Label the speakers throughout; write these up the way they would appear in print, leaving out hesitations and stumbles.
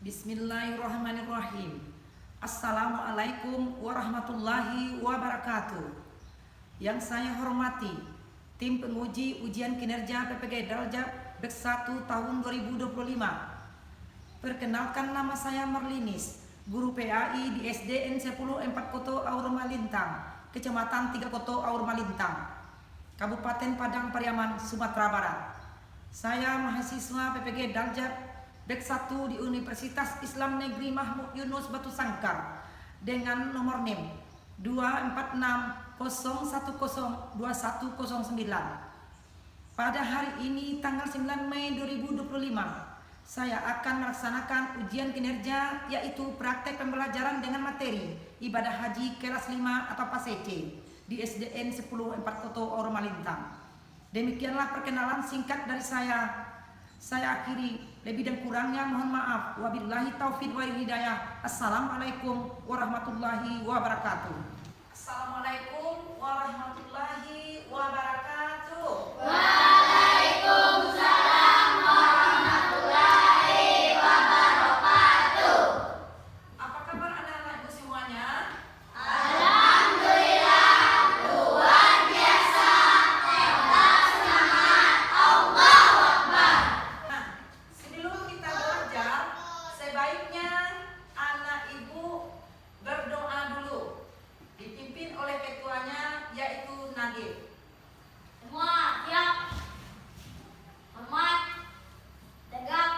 Speaker 1: Bismillahirrahmanirrahim. Assalamualaikum warahmatullahi wabarakatuh. Yang saya hormati tim penguji ujian kinerja PPG Daljab BEK 1 tahun 2025. Perkenalkan, nama saya Marlinis, guru PAI di SDN 10 4 Koto Aur Malintang, Kecamatan 3 Koto Aur Malintang, Kabupaten Padang Pariaman, Sumatera Barat. Saya mahasiswa PPG Daljab BEK 1 di Universitas Islam Negeri Mahmud Yunus Batu Sangkar dengan nomor NIM 24601021009. Pada hari ini tanggal 9 Mei 2025, saya akan melaksanakan ujian kinerja, yaitu praktek pembelajaran dengan materi ibadah haji kelas 5 atau PASEC di SDN 10 4 Koto Aur Malintang. Demikianlah perkenalan singkat dari saya. Saya akhiri, lebih dan kurangnya mohon maaf. Wabillahi taufiq wal hidayah. Assalamualaikum warahmatullahi wabarakatuh. Assalamualaikum warahmatullahi wabarakatuh.
Speaker 2: Waalaikumsalam warahmatullahi wabarakatuh.
Speaker 1: Apa kabar anak-anakku semuanya?
Speaker 2: Alhamdulillah, luar biasa, hebat, semangat, Allahu Akbar.
Speaker 1: Nah, sebelum kita belajar, sebaiknya anak ibu berdoa dulu, dipimpin oleh ketuanya yaitu Nadif.
Speaker 2: Semua siap. Hormat, tegap,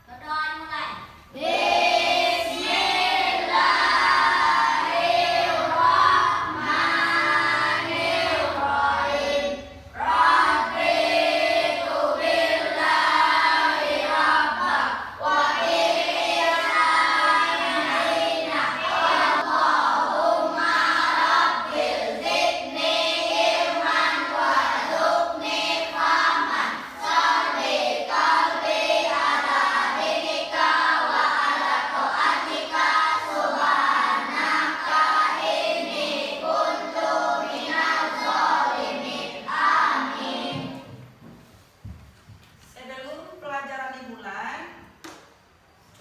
Speaker 2: berdoa dimulai. Bismillahirrahmanirrahim. Raditu billahi rabbah wa bi'ihsanin Allahumma rabbil zidni ilman warzuqni fahman sholli qalbi ala dinika wa ala ta'atika subhanaka inni kuntu minaz zalimin. Amin.
Speaker 1: Sebelum pelajaran dimulai,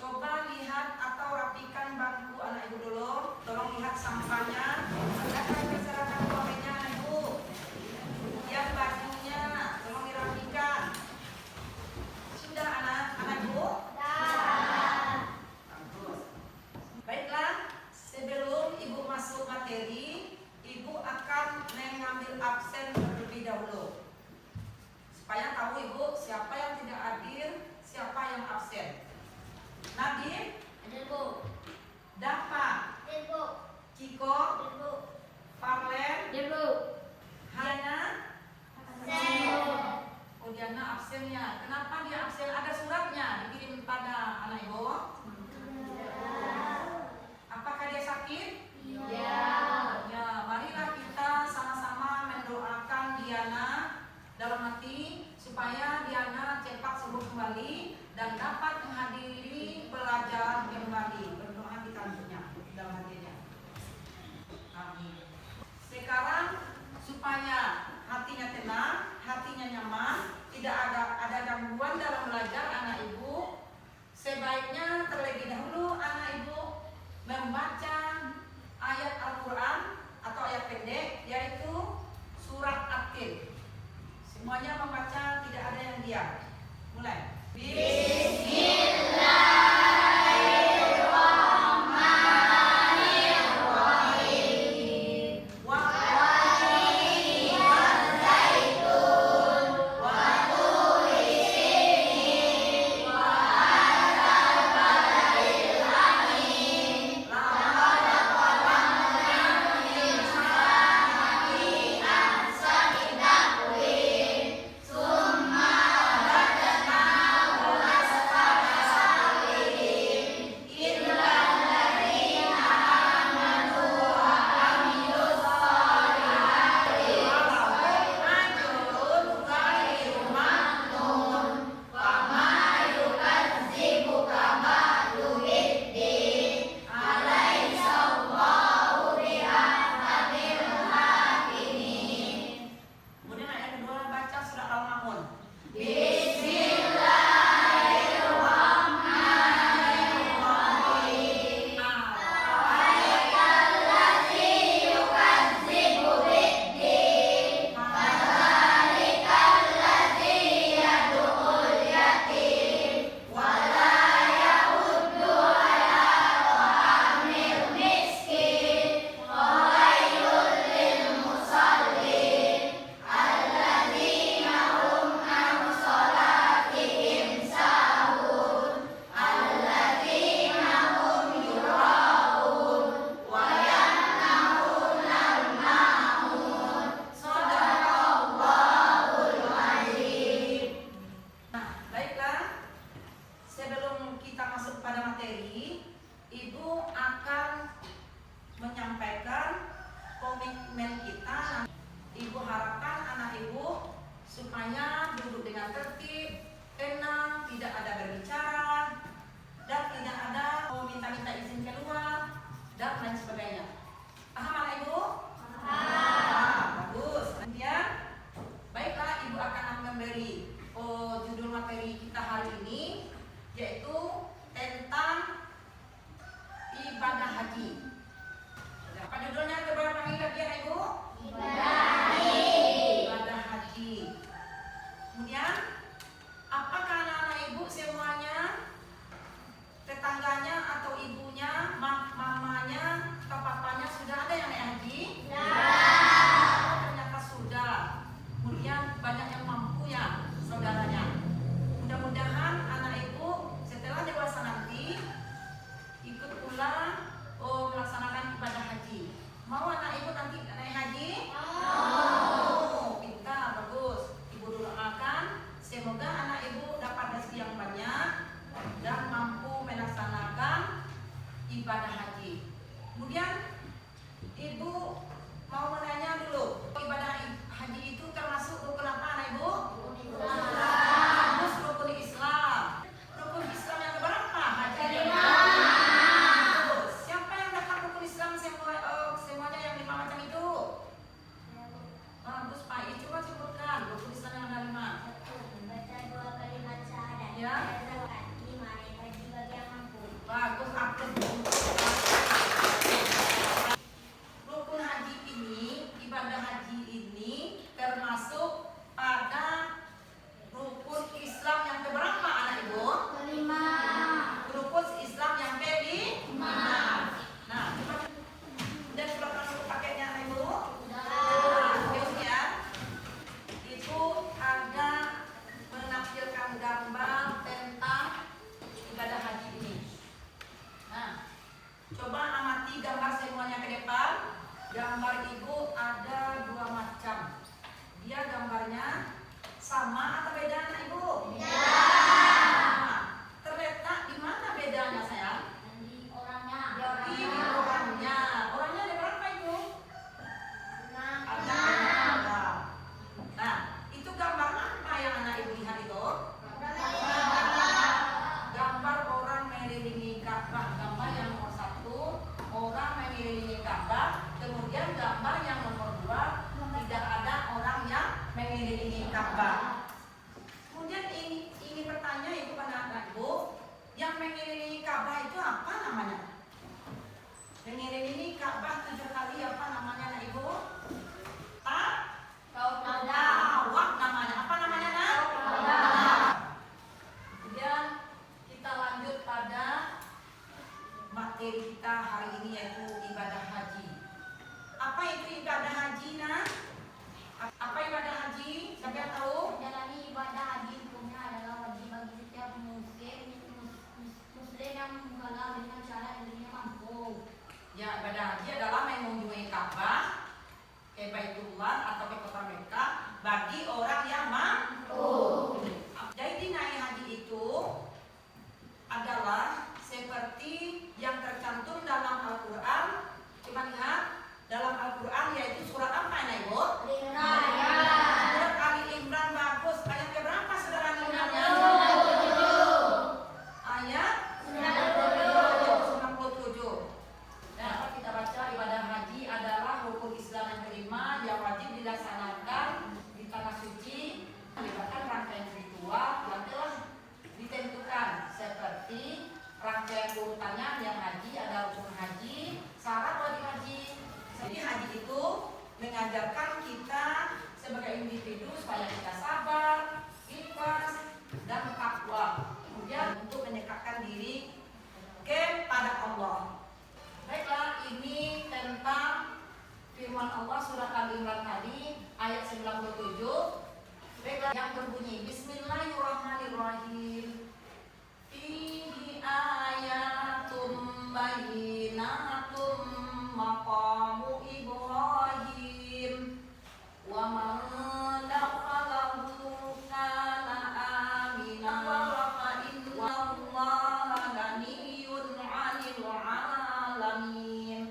Speaker 1: coba lihat atau rapikan bangku anak ibu dulu. Tolong lihat sampahnya. Adakah berserakan uangnya anak ibu? Kemudian bajunya, tolong dirapikan. Sudah anak ibu? Bagus. Baiklah, sebelum ibu masuk materi, ibu akan mengambil absen terlebih dahulu, supaya tahu ibu siapa yang tidak hadir, siapa yang absen. Nadif,
Speaker 2: Hadir, Bu.
Speaker 1: Dafa,
Speaker 2: Hadir, Bu.
Speaker 1: Ciko,
Speaker 2: Hadir, Bu.
Speaker 1: Farlen,
Speaker 2: Hadir, Bu.
Speaker 1: Diana.
Speaker 2: Absen.
Speaker 1: Oh, Diana absennya. Kenapa dia absen? Ada suratnya dikirim pada anak ibu. Apakah dia sakit?
Speaker 2: Iya.
Speaker 1: Ya, marilah kita sama-sama mendoakan Diana dalam hati supaya Diana cepat sembuh kembali dan dapat menghadiri belajar kembali. Berdoa kita untuknya dalam hatinya. Amin. Sekarang supaya hatinya tenang, hatinya nyaman, tidak ada gangguan dalam belajar anak ibu, sebaiknya terlebih dahulu anak ibu membaca ayat Al-Quran atau ayat pendek, yaitu surat At-Tin. Semuanya membaca, tidak ada yang diam. Mulai.
Speaker 2: Bismillahirrahmanirrahim. Wal-tini wal-zaitun wa turi sinin wa hadzal baladil amin. Laqad khalaqnal insana fi ahsani taqwim. Summa radadnahu asfala
Speaker 1: menyampaikan komitmen kita. Ibu harapkan anak ibu supaya duduk dengan tertib, tenang, tidak ada berbicara, dan tidak ada minta-minta izin keluar dan lain sebagainya. Paham anak ibu? Paham. Bagus. Kemudian, baiklah, ibu akan memberi judul materi kita hari ini, yaitu tentang ibadah haji. Apa judulnya? Coba panggil lagi ya ibu. Ibadah haji. Kemudian, apakah anak-anak ibu semuanya, tetangganya atau ibunya, mamanya, atau papanya sudah ada yang naik haji? Oh, ternyata sudah. Kemudian banyak yang mampu ya saudaranya. Mudah-mudahan anak ibu setelah dewasa nanti ikut pula melaksanakan ibadah haji. Mau anak ibu nanti naik haji? Mau. Pintar, bagus. Ibu doakan semoga anak ibu dapat rezeki yang banyak dan mampu melaksanakan ibadah haji. Kemudian ibu mau menanya dulu, ibadah haji itu termasuk rukun apa anak ibu? Termasuk rukun Islam. Rukun Islam yang berapa? Haji siapa yang dapat rukun Islam semuanya yang 5 macam itu? Bagus Pak, coba sebutkan rukun Islam yang ada 5.
Speaker 2: Baca 2 kalimat syahadat.
Speaker 1: Ya.
Speaker 2: Zakat 5, naik haji bagi yang mampu.
Speaker 1: Bagus, aktif. Rukun haji ini, ibadah haji ini termasuk pada rukun Islam yang keberapa anak ibu?
Speaker 2: Kelima.
Speaker 1: Rukun Islam yang kelima. Nah, coba dan silakan dulu paketnya anak ibu. Kemudian itu ada menampilkan gambar tentang ibadah haji ini. Nah, coba amati gambar semuanya ke depan. Gambar ibu ada 2 macam. Dia gambarnya sama atau beda anak ibu? Beda. Terletak di mana bedanya sayang?
Speaker 2: Nanti orangnya.
Speaker 1: Ini orangnya. Orangnya ada berapa ibu? Ada 6. Nah, itu gambar apa yang anak ibu lihat itu? Gambar orang mengelilingi Ka'bah. Gambar yang nomor 1, orang mengelilingi Ka'bah. Kemudian gambar yang nomor 2, tidak ada orang yang mengelilingi Ka'bah. Kemudian ini bertanya ibu pada anak ibu, yang mengelilingi Ka'bah itu apa namanya? Mengelilingi Ka'bah 7 kali apa namanya anak ibu? Tawaf namanya. Apa namanya nak? Kemudian kita lanjut pada materi kita hari ini, yaitu ibadah haji. Apa itu ibadah haji nak? Apa ibadah haji? Siapa yang tahu?
Speaker 2: Menjalani ibadah haji hukumnya adalah wajib bagi setiap muslim yang mukallaf dengan syarat dirinya mampu.
Speaker 1: Ya, ibadah haji adalah mengunjungi Ka'bah, ke Baitullah atau ke kota Mekah bagi orang yang mampu. Jadi naik haji itu adalah seperti yang tercantum dalam Al-Quran. Coba lihat dalam Al-Quran, yaitu surat apa anak ibu? Surat Ali Imran. Bagus. Ayat berapa saudara Imrannya? Ayat 97. Dapat kita baca, ibadah haji adalah rukun Islam yang kelima yang wajib dilaksanakan di tanah suci, melibatkan rangkaian ritual yang telah ditentukan seperti rangkaian urutannya. Yang haji ada rukun haji, syarat wajib haji. Jadi haji itu mengajarkan kita sebagai individu supaya kita sabar, ikhlas, dan takwa. Kemudian untuk mendekatkan diri kepada Allah. Baiklah, ini tentang firman Allah surat Al-Imran tadi ayat 97. Baiklah, yang berbunyi Bismillahirrahmanirrahim. Fihi ayatum bayyinatum maqamu Ibrahim wa man dakhalahu kana aminan wa innallaha ghaniyyun 'anil 'alamin.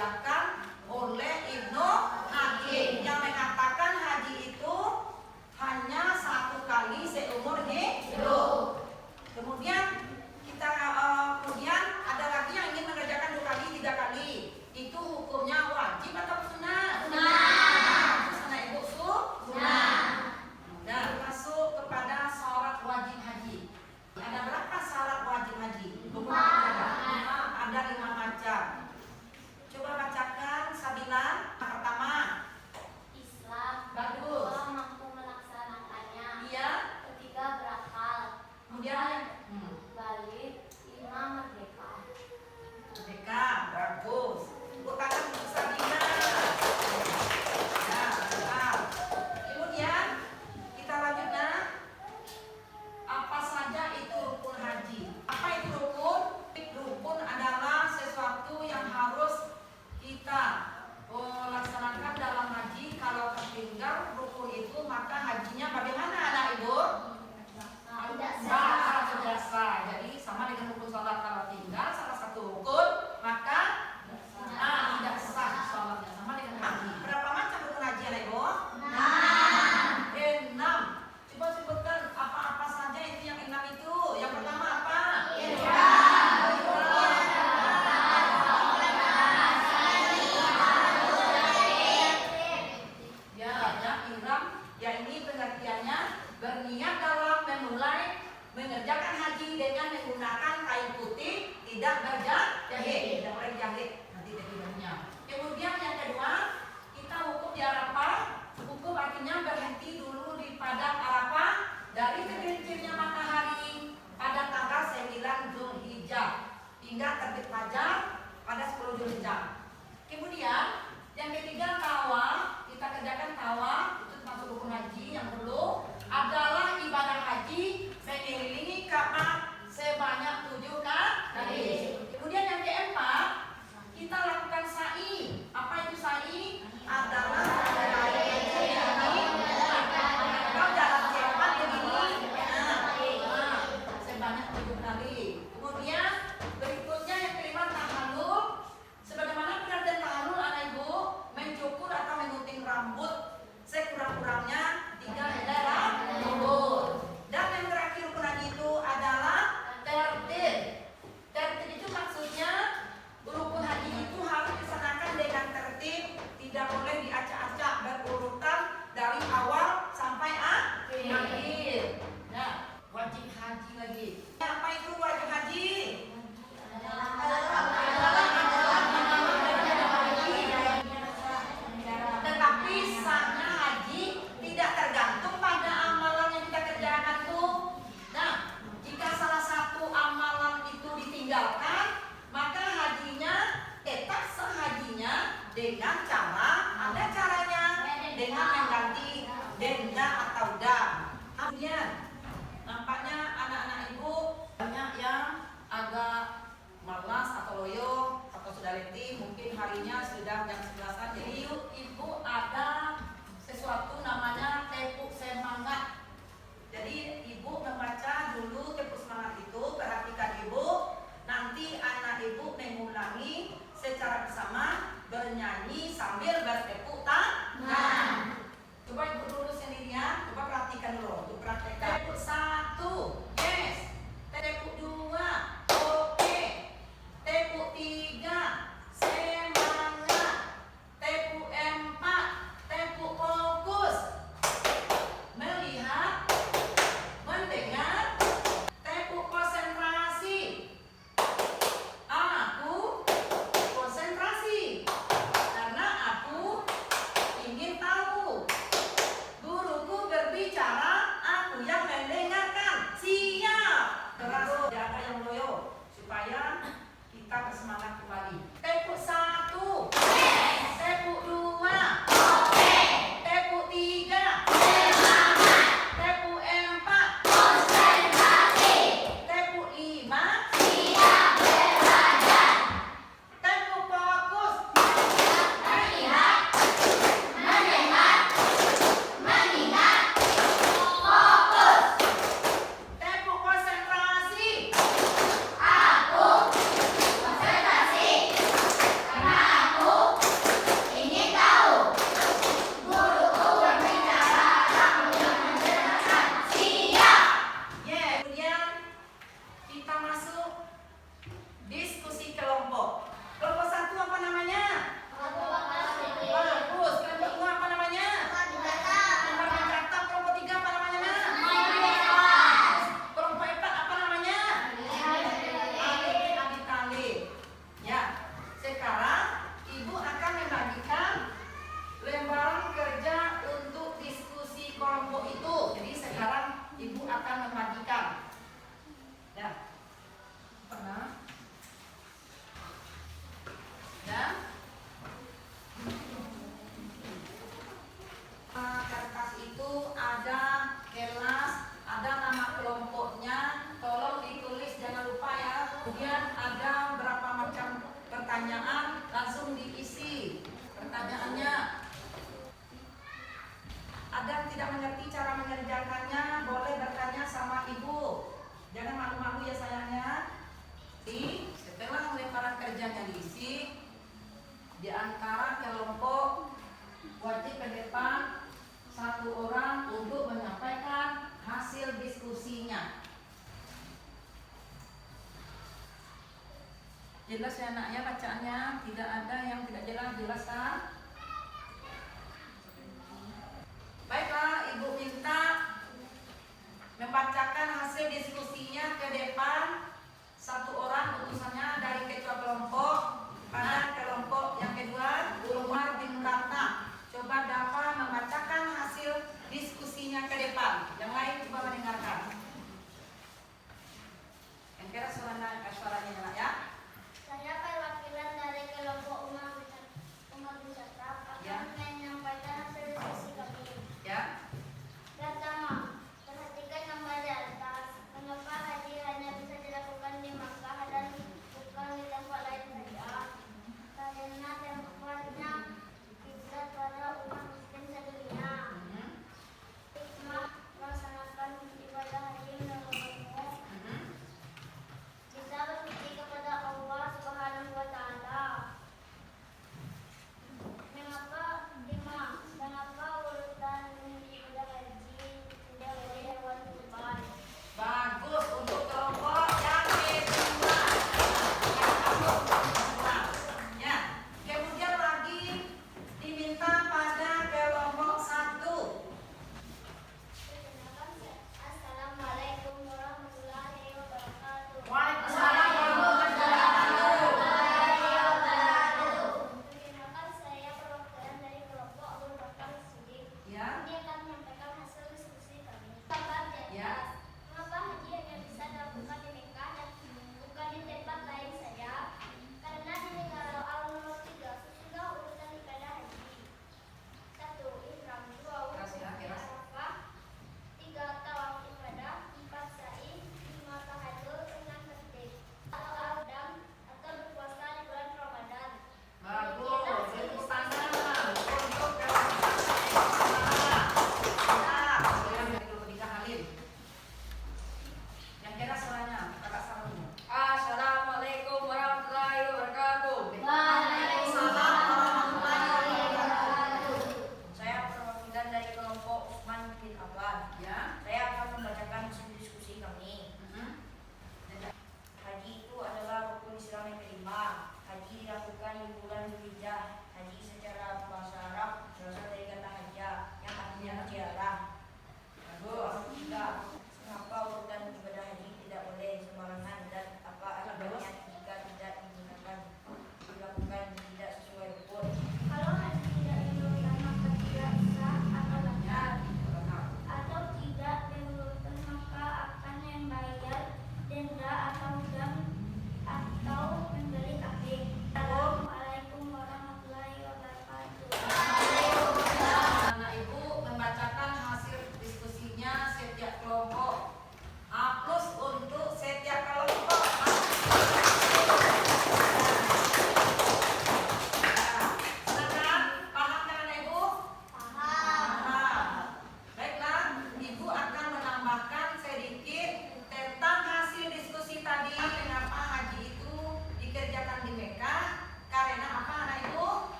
Speaker 1: diriwayatkan oleh Ibnu Hakim yang mengatakan haji itu hanya 1 kali seumur hidup. Kemudian kemudian ada lagi yang ingin mengerjakan 2 kali, 3 kali. Itu hukumnya wajib atau sunnah? Sunnah. Sunnah ibu sunnah. Dan masuk kepada syarat wajib haji. Ada berapa syarat wajib haji? Ada 5 macam. Coba bacakan Sabila. Pertama,
Speaker 2: Islam.
Speaker 1: bagus.
Speaker 2: Kedua, mampu melaksanakannya.
Speaker 1: Iya.
Speaker 2: Ketiga, berakal.
Speaker 1: Kemudian
Speaker 2: Balik. 5, merdeka.
Speaker 1: merdeka. Bagus. Tepuk tangan untuk Sabila. Ya, mantap. Kemudian kita lanjutkan. Apa saja itu rukun haji? Apa itu rukun? Rukun adalah sesuatu yang harus kita laksanakan dalam haji. Kalau tertinggal rukun itu, maka hajinya bagaimana anak ibu?
Speaker 2: Tidak
Speaker 1: Tidak sah. Jadi sama dengan rukun sholat, kalau tinggal salah satu rukun, maka tidak sah sholatnya. Sama dengan haji. Berapa macam rukun haji anak ibu? 6. Coba sebutkan apa-apa saja itu yang 6 itu. Yang pertama apa? Ihram. Ya, ini pengertiannya berniat dalam memulai mengerjakan haji dengan menggunakan kain putih, tidak berjahit, tidak boleh dijahit nanti bajunya. Kemudian yang kedua, kita wukuf di Arafah. Wukuf artinya berhenti dulu di padang Arafah dari tergelincirnya matahari pada tanggal 9 Zulhijjah hingga terbit fajar pada 10 Zulhijjah. Kemudian yang ketiga, tawaf. Kita kerjakan tawaf, itu termasuk rukun haji. Yang kedua adalah ibadah haji mengelilingi Ka'bah sebanyak 7 kali. Kemudian yang keempat, kita lakukan sa'i. Apa itu sa'i? Adalah jalan cepat begini sebanyak 7 kali. Kemudian berikutnya yang kelima, tahallul. Sebagaimana pengertian tahallul anak ibu, mencukur atau menggunting rambut sekurang-kurangnya 3 helai rambut. Dan yang terakhir rukun haji itu adalah tertib. Tertib itu maksudnya rukun haji itu harus dilaksanakan dengan tertib, tidak boleh diacak-acak, berurutan dari awal sampai akhir. Nah, wajib haji lagi. Apa itu wajib haji? Tetapi sahnya haji tidak tergantung pada amalan yang kita kerjakan itu. Nah, jika salah satu amalan itu ditinggalkan, maka hajinya tetap sah hajinya dengan cara, ada caranya, dengan mengganti denda atau dam. Kemudian nampaknya anak-anak ibu banyak yang agak malas atau loyo atau sudah letih, mungkin harinya sudah jam 11-an. Jadi ibu ada sesuatu namanya tepuk semangat. Jadi ibu membaca dulu tepuk semangat itu, perhatikan ibu. Nanti anak ibu mengulangi secara bersama, bernyanyi sambil bertepuk tangan. Coba ibu dulu sendirian, coba perhatikan dulu, untuk praktekkan. Tepuk 1, yes. Tepuk 2, oke. Tepuk 3, semangat. Tepuk 4, tepuk fokus. Melihat, mendengar, tepuk konsentrasi. Aku konsentrasi karena diisi. Pertanyaannya, ada yang tidak mengerti cara mengerjakannya, boleh bertanya sama ibu. Jangan malu-malu ya sayangnya. Setelah lemparan kerjanya diisi, di antara kelompok wajib ke depan satu orang untuk menyampaikan hasil diskusinya. Jelas ya anaknya bacaannya, tidak ada yang tidak jelas, jelas kan? Baiklah, ibu minta membacakan hasil diskusinya ke depan satu orang utusannya dari ketua kelompok pada kelompok yang kedua, Umar bin Ratna. Coba Dafa membacakan hasil diskusinya ke depan. Yang lain coba mendengarkan. Yang kira suaranya nyala ya.
Speaker 2: Saya perwakilan dari kelompok Umar bin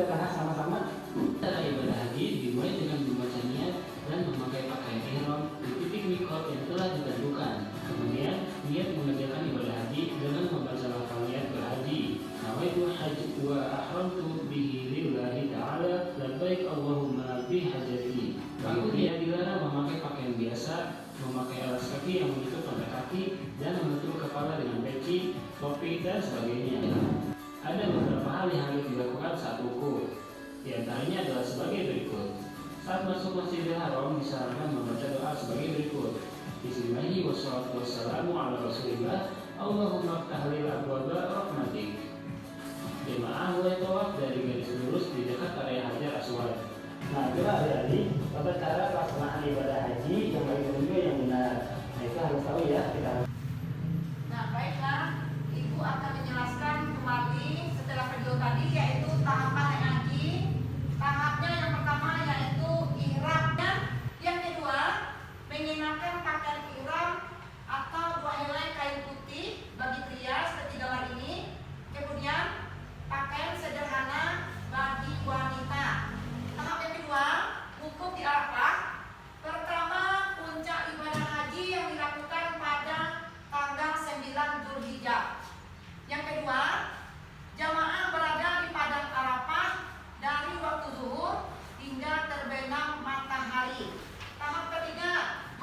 Speaker 3: kita bahas sama-sama. Cara ibadah haji dimulai dengan membaca niat dan memakai pakaian ihram di titik mikot yang telah ditentukan. Kemudian niat mengerjakan ibadah haji dengan membaca lafal niat berhaji. Nawaitu haji wa ahramtu bihi lillahi ta'ala labbaik Allahumma bihajati. Kemudian dilarang memakai pakaian biasa, memakai alas kaki yang menutup sampai kaki, dan menutup kepala dengan peci, topi, dan sebagainya. Ada beberapa hal yang harus dilakukan saat wukuf. Di antaranya adalah sebagai berikut. Saat masuk Masjidil Haram disarankan membaca doa sebagai berikut. Bismillahirrahmanirrahim wassalatu wassalamu ala Rasulillah. Allahumma ftah lil abwaba rahmatik. Jemaah mulai tawaf dari garis lurus di dekat area Hajar Aswad. Nah, itulah adik-adik tata cara pelaksanaan ibadah haji yang baik dan juga yang benar. Nah, itu harus tahu ya kita.
Speaker 1: Nah, baiklah, Ibu akan menjelaskan kembali setelah video tadi, yaitu tahapan naik haji. Tahapnya yang pertama yaitu ihramnya, yang kedua mengenakan pakaian ihram atau 2 helai kain putih bagi pria seperti gambar ini. Kemudian pakaian sederhana bagi wanita. Tahap yang kedua, wukuf di Arafah. Pertama, puncak ibadah haji yang dilakukan pada tanggal 9 Zulhijjah. Yang kedua, jamaah berada di padang Arafah dari waktu zuhur hingga terbenam matahari. Tahap ketiga,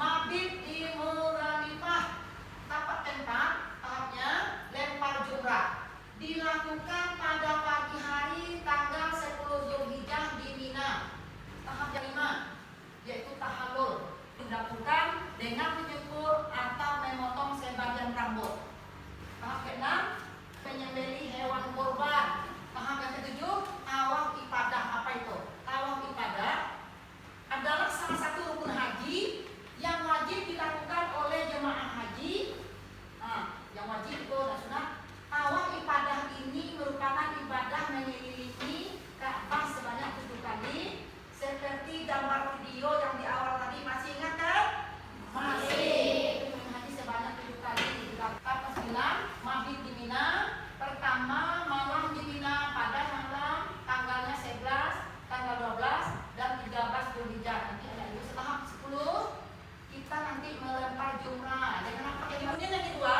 Speaker 1: mabit di Muzdalifah. Tahap keempat, tahapnya lempar jumrah. Dilakukan pada pagi hari tanggal 10 Zulhijjah di Mina. Tahap yang 5 yaitu tahallul, dilakukan dengan menyukur atau memotong sebagian rambut. Tahap ke-6, menyembelih hewan kurban. Tahap yang ke-7, tawaf ifadah. Apa itu? Tawaf ifadah adalah salah satu rukun haji yang wajib dilakukan oleh jemaah haji. Nah, yang wajib itu dan sunat. Tawaf ifadah ini merupakan ibadah mengelilingi Ka'bah sebanyak 7 kali, seperti gambar video yang di awal tadi. Masih ingat kan? Masih. Haji sebanyak 7 kali. Tahap 9, mabit di Mina. Pertama, malam di Mina pada malam tanggalnya 11, tanggal 12, dan 13 Zulhijjah. Nanti ada itu. Tahap 10, kita nanti melempar jumrah. Dengan apa? Kemudian yang kedua,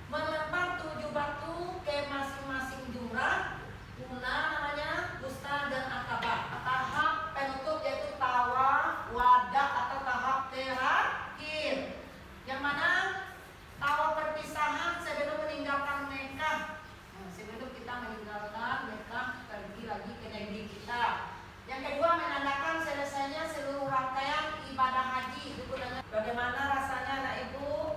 Speaker 1: melempar 7 batu ke masing-masing jumrah. Una namanya, wusta dan akabah. Tahap penutup yaitu tawaf wadah atau tahap terakhir, yang mana tawaf perpisahan sebelum meninggalkan Mekah. Sebelum kita meninggalkan Mekah, pergi lagi ke negeri kita. Yang kedua, menandakan selesainya seluruh rangkaian ibadah haji. Itu gunanya. Bagaimana rasanya anak ibu?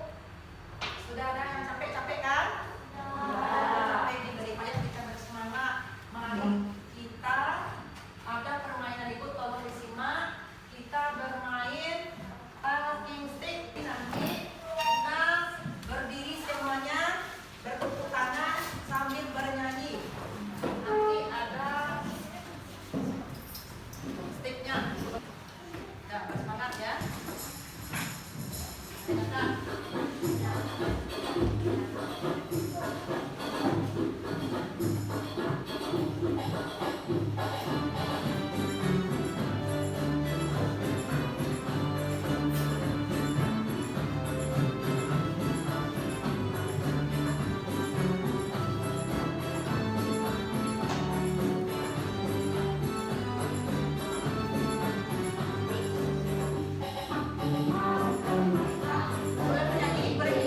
Speaker 1: Sudah ada yang capek-capek kan? Capek diberi payah, kita bersemangat. Mari kita ada permainan ibu, tolong disimak. Kita bermain walking stick. Nanti kita berdiri semuanya, bertepuk tangan sambil bernyanyi. Nanti ada sticknya. Nah, bersemangat ya. Silakan. Boleh bernyanyi, beri.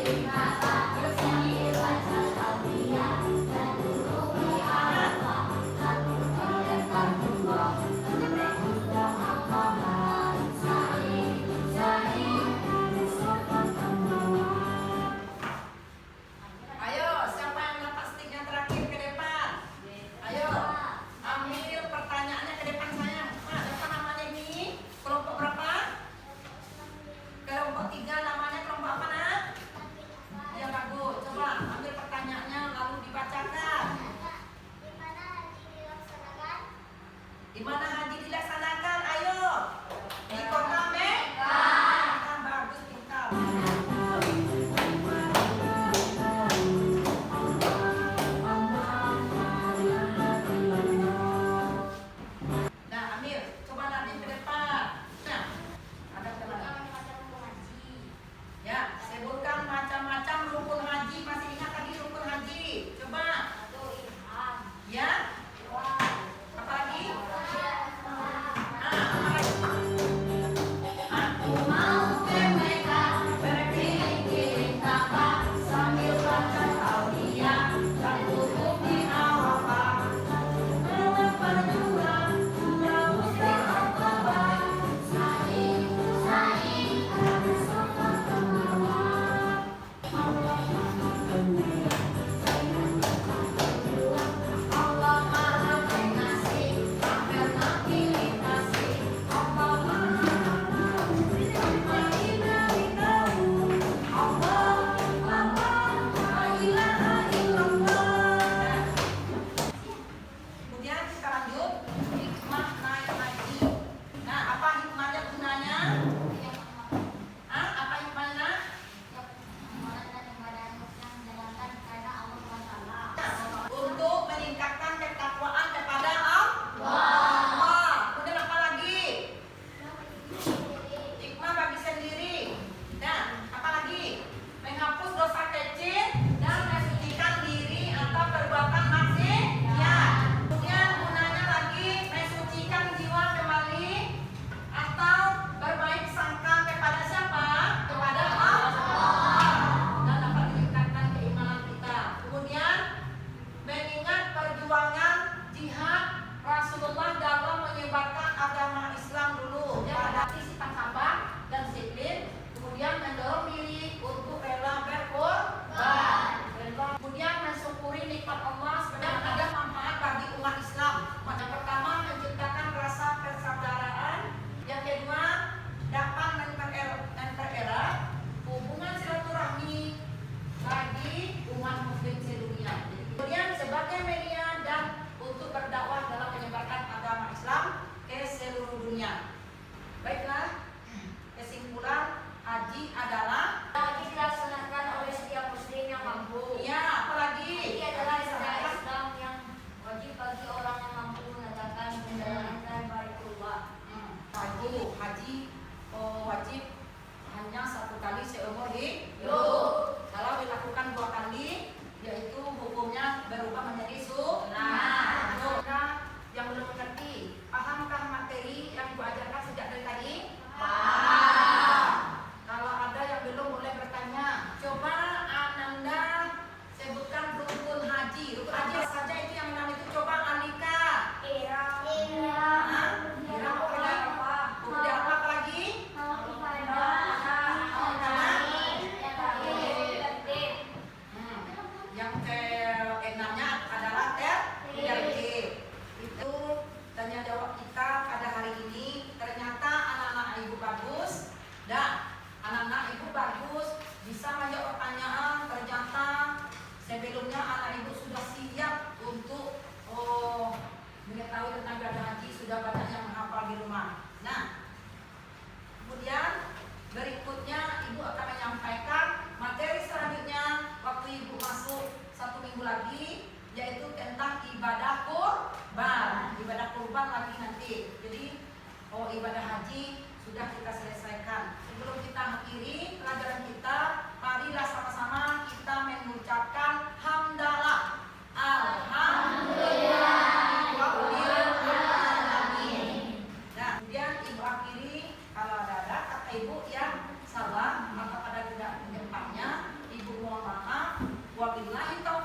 Speaker 1: ibadah kurban lagi nanti. Jadi ibadah haji sudah kita selesaikan. Sebelum kita akhiri pelajaran kita, marilah sama-sama kita mengucapkan hamdalah. Alhamdulillahirrahmanirrahim. Nah, kemudian ibu akhiri, kalau ada kata ibu yang salah, maka pada tidak depannya ibu mohon maaf. Wabillahi taufiq.